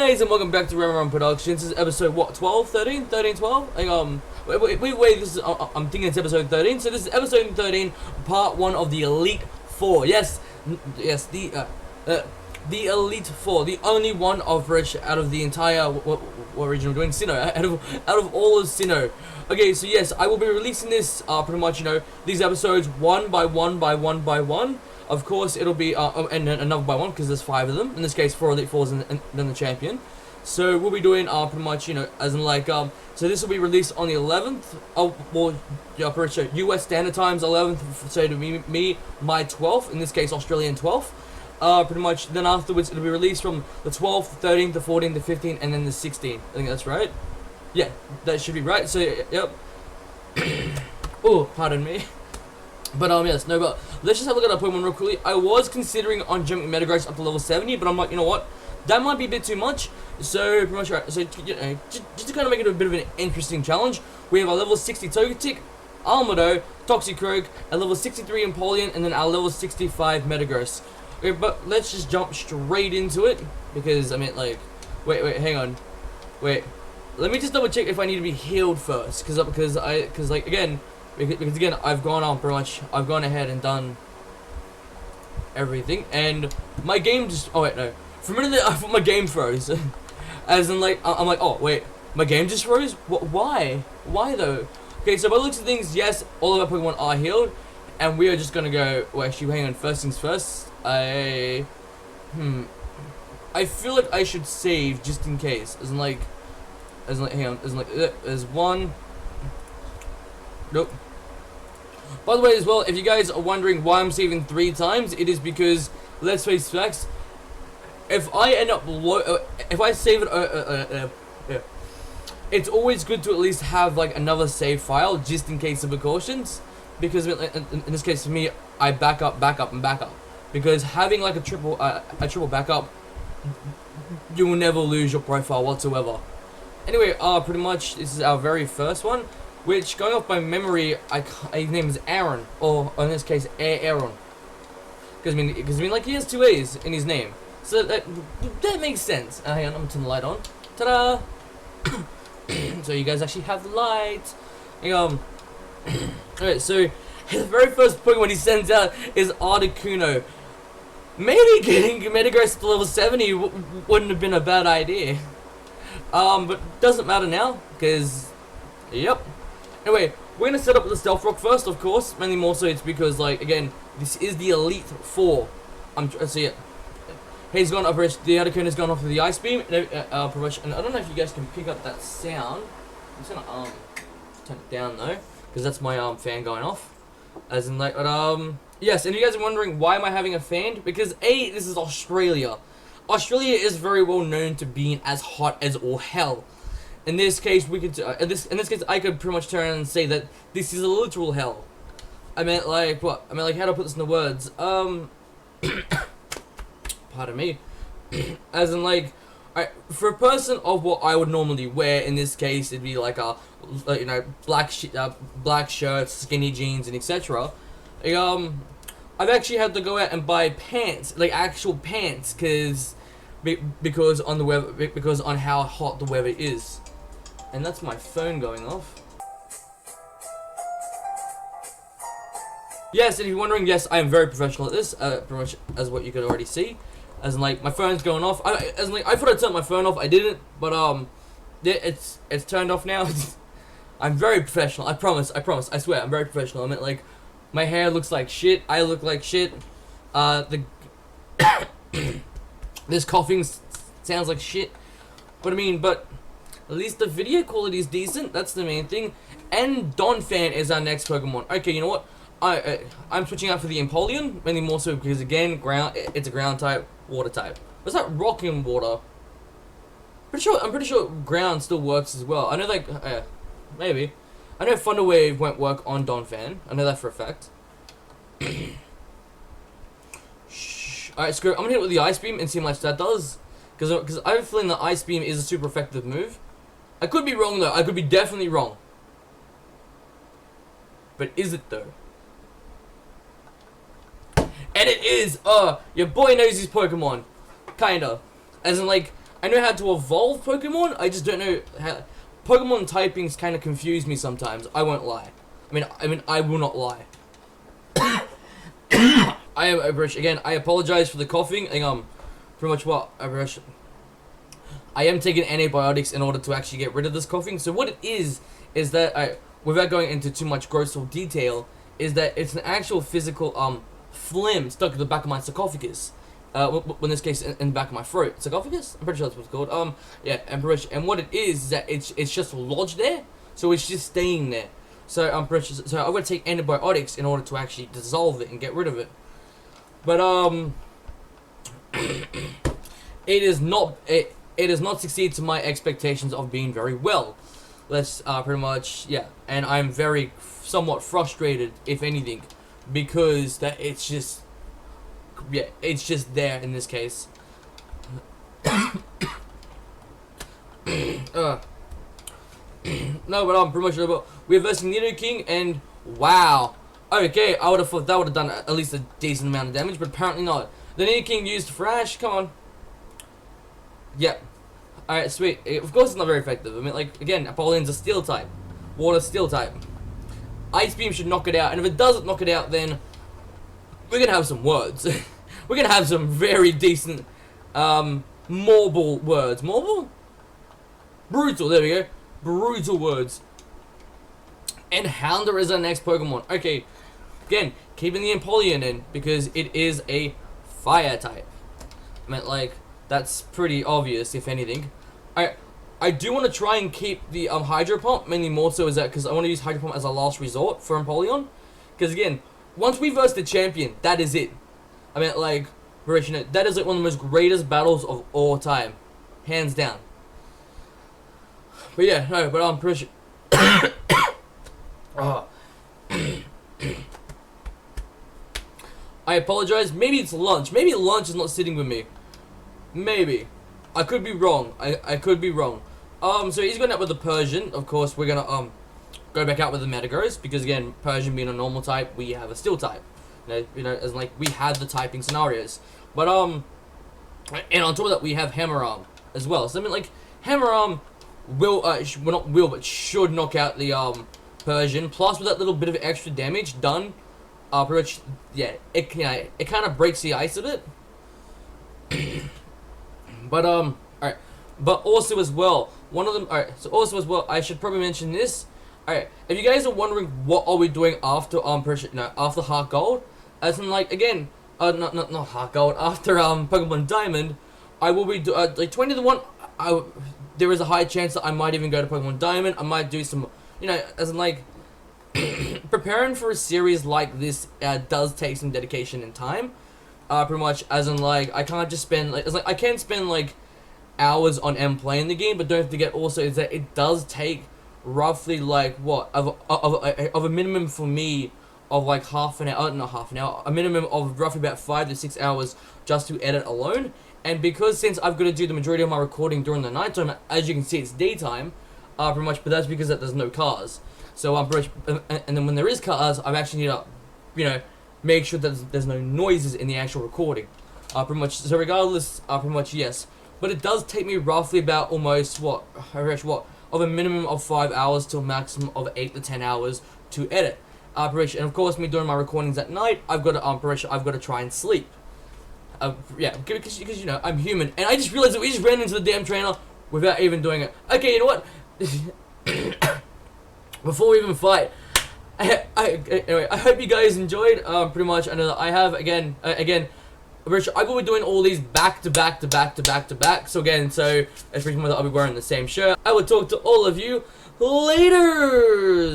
guys, and welcome back to Run Productions. This is episode, what, 12, 13? 13, 12? Wait, this is, I'm thinking it's episode 13. So this is episode 13, part 1 of the Elite Four. Yes, the Elite Four. The only one of which, out of the entire, what region we're doing? Sinnoh. Out of all of Sinnoh. Okay, so yes, I will be releasing this, pretty much, these episodes one by one. Of course, it'll be, and another by one, because there's 5 of them. In this case, 4 Elite Fours and then the champion. So, we'll be doing, pretty much, as in, like, so this will be released on the 11th. Oh, well, yeah, pretty sure. US Standard Time's 11th, so to me, my 12th. In this case, Australian 12th. Pretty much, then afterwards, it'll be released from the 12th, 13th, the 14th, the 15th, and then the 16th. I think that's right. Yeah, that should be right. So, yep. Oh, pardon me. But, yes, no, but let's just have a look at our Pokemon real quickly. I was considering on jumping Metagross up to level 70, but I'm like, you know what? That might be a bit too much. So, pretty much, right. So, just to kind of make it a bit of an interesting challenge, we have our level 60 Togetic, Almado, Toxicroak, a level 63 Empoleon, and then our level 65 Metagross. Okay, but let's just jump straight into it, because, I mean, like, wait, hang on. Wait. Let me just double check if I need to be healed first, because again, I've gone on pretty much, I've gone ahead and done everything, and my game just, oh wait, no, for a minute I thought my game froze, as in like, I'm like, oh wait, my game just froze? Why though? Okay, so by the looks of things, yes, all of our Pokemon are healed, and we are just gonna go, well actually, hang on, first things first, I feel like I should save just in case, hang on, there's one, nope. By the way, as well, if you guys are wondering why I'm saving 3 times, it is because, let's face facts, if I end up, if I save it, it's always good to at least have, like, another save file, just in case of precautions, because in this case, for me, I back up, because having, like, a triple backup, you will never lose your profile whatsoever. Anyway, pretty much, this is our very first one. Which, going off by memory, his name is Aaron, or in this case, Aaron. Because I mean, like, he has 2 A's in his name, so that makes sense. Hang on, I'm gonna turn the light on. Ta-da! So you guys actually have the light. Hang on. Alright, so his very first Pokemon he sends out is Articuno. Maybe getting Metagross to level 70 wouldn't have been a bad idea. But doesn't matter now, because, yep. Anyway, we're going to set up the Stealth Rock first, of course. Mainly more so it's because, like, again, this is the Elite Four. So yeah. He's gone up, the Articuno's gone off with the Ice Beam. And I don't know if you guys can pick up that sound. I'm just going to, turn it down, though. Because that's my, fan going off. As in, like, yes, and you guys are wondering, why am I having a fan? Because, A, this is Australia. Australia is very well known to being as hot as all hell. In this case, we could. In this case, I could pretty much turn around and say that this is a literal hell. I meant like what? I mean like how do I put this into words? Pardon me. As in like, for a person of what I would normally wear, in this case, it'd be like black shirts, skinny jeans, and etc. I've actually had to go out and buy pants, like actual pants, because on how hot the weather is. And that's my phone going off. Yes, if you're wondering, yes, I am very professional at this, pretty much as what you could already see. As in, like, my phone's going off. I thought I'd turn my phone off, I didn't, but, yeah, it's turned off now. I'm very professional, I promise, I swear, I'm very professional. I mean, like, my hair looks like shit, I look like shit, this coughing sounds like shit, but I mean, at least the video quality is decent, that's the main thing. And Donphan is our next Pokemon. Okay, you know what? I'm switching out for the Empoleon, mainly more so because, again, it's a ground type, water type. Was that rock and water? I'm pretty sure ground still works as well. I know, like, maybe. I know Thunder Wave won't work on Donphan. I know that for a fact. Alright, screw it. I'm gonna hit it with the Ice Beam and see how much that does. Because I have a feeling the Ice Beam is a super effective move. I could be wrong though. I could be definitely wrong. But is it though? And it is! Your boy knows his Pokemon. Kinda. As in, like, I know how to evolve Pokemon. I just don't know how. Pokemon typings kind of confuse me sometimes. I won't lie. I mean, I will not lie. Again, I apologize for the coughing. Pretty much what I am taking antibiotics in order to actually get rid of this coughing. So what it is that without going into too much gross detail, is that it's an actual physical phlegm stuck at the back of my sarcophagus. In this case, in the back of my throat. Sarcophagus? I'm pretty sure that's what it's called. Yeah, and what it is that it's just lodged there, so it's just staying there. So I'm pretty sure, so I'm gonna take antibiotics in order to actually dissolve it and get rid of it. But it is not succeeded to my expectations of being very well. Let's pretty much, yeah. And I'm very somewhat frustrated, if anything, because that it's just there in this case. No, but I'm pretty much about we're versing Nidoking, and wow. Okay, I would have thought that would have done at least a decent amount of damage, but apparently not. The Nidoking used Thrash. Come on. Yep. Alright, sweet. Of course, it's not very effective. I mean, like, again, Apollyon's a steel type. Water, steel type. Ice Beam should knock it out, and if it doesn't knock it out, then we're gonna have some words. We're gonna have some very decent, marble words. Marble? Brutal, there we go. Brutal words. And Houndour is our next Pokemon. Okay, again, keeping the Empoleon in, because it is a fire type. I mean, like, that's pretty obvious, if anything. I do want to try and keep the Hydro Pump, mainly more so is that because I want to use Hydro Pump as a last resort for Empoleon. Because again, once we verse the champion, that is it. I mean, like, that is like one of the most greatest battles of all time, hands down. But yeah, no, but I'm pretty sure. I apologize. Maybe it's lunch. Maybe lunch is not sitting with me. Maybe. I could be wrong. I could be wrong. So he's going out with the Persian. Of course, we're gonna go back out with the Metagross because again, Persian being a normal type, we have a steel type. You know, as like we have the typing scenarios. But and on top of that, we have Hammer Arm as well. So I mean, like Hammer Arm will not will but should knock out the Persian. Plus, with that little bit of extra damage done, pretty much yeah, it kind of breaks the ice a bit. But alright. But also as well, one of them alright, so also as well, I should probably mention this. Alright, if you guys are wondering what are we doing after after Heart Gold, as in like again, not Heart Gold, after Pokemon Diamond, I will be like 20 to 1, there is a high chance that I might even go to Pokemon Diamond. I might do some, you know, as in like preparing for a series like this does take some dedication and time. Pretty much, as in like I can't just spend like, it's like I can spend like hours on playing the game, but don't forget also is that it does take roughly like what of a minimum for me of like half an hour, not half an hour, a minimum of roughly about 5 to 6 hours just to edit alone. And because since I've got to do the majority of my recording during the nighttime, as you can see, it's daytime, pretty much. But that's because that there's no cars. So pretty much, and then when there is cars, I've actually need to, you know, make sure that there's no noises in the actual recording. Pretty much. So regardless, pretty much yes. But it does take me roughly about almost what of a minimum of 5 hours to a maximum of 8 to 10 hours to edit. And of course, me doing my recordings at night, I've got to I've got to try and sleep. Yeah, because you know I'm human, and I just realized that we just ran into the damn trainer without even doing it. Okay, you know what? Before we even fight, anyway, I hope you guys enjoyed. Pretty much, I know that I have. Again, I will be doing all these back to back. So again, so it's pretty much that I'll be wearing the same shirt. I will talk to all of you later.